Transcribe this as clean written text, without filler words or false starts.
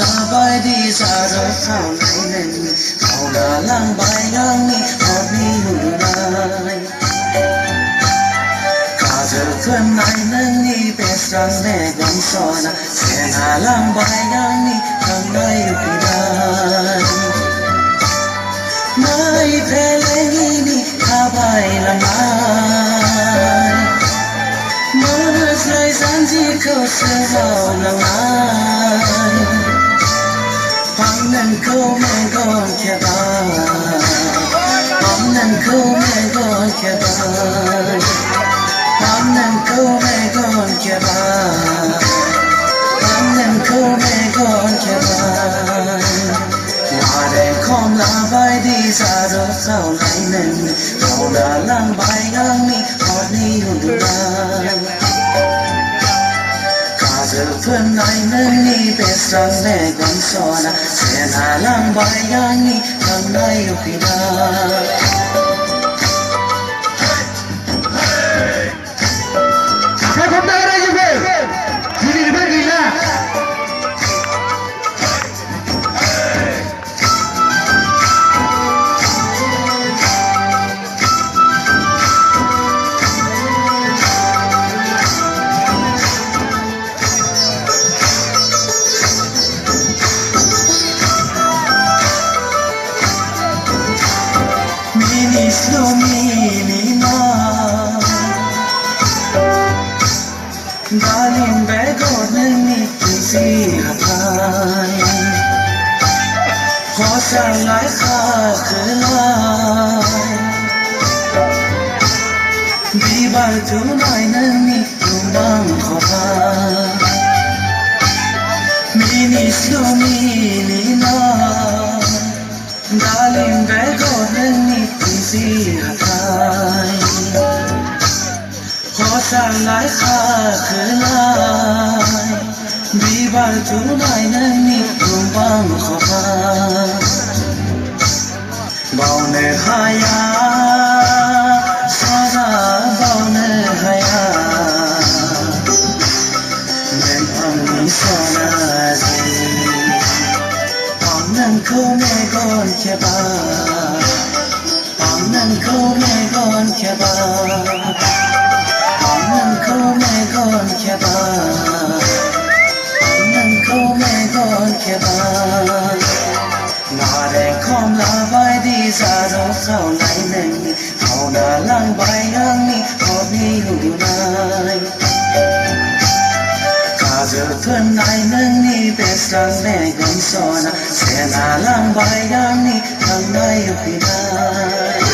la bai di sa ro sao nai nen khao na lang bai gang ni hot ni hu nai ka giờ khơn nai nâng ni pe sang ne gom so na se na lang bai gang ni thang nai hu nai mai pe le ni ka bai la mai mơ say sáng chỉ câu sơ vào lòng ai hoàng nâng câu mẹ con kia ba hoàng nâng câu mẹ con kia ba hoàng nâng câu mẹ con kia ba hoàng nâng câu mẹ con kia ba là đèn không là vai đi xa rồi sao lại nên cậu đã lang bài ngang mi họ đi hùng đàn cả giờ phân ai nên đi về sang để con so na sẽ là lang bài ngang mi thằng này ở phía đàn Saya kontak ada juga. Sini dibagi lah. Mini slow mini na Darling bé gọi nên đi tìm gì hai khó sang lái xa khởi lại vì bài thứ này nên đi cùng đang khó khăn mini slow mini na Darling bé gọi nên đi tìm gì hai khó sang lái xa khởi lại vì bài thứ này nên đi cùng bằng khó khăn bao nề hai á xóa ra bao nề hai á nên thằng nghĩ xóa là gì bằng nâng câu mẹ con kia ba bằng nâng câu mẹ con kia ba nâng câu mẹ con kia ba nâng câu mẹ con kia ba ngà đèn không là vai đi xa rồi sao lại nên hầu đã lang bài ngang ni họ đi hù nai cả giờ thân ai nâng ni pe sang mẹ gom so na sẽ là lang bài ngang ni thằng này hù nai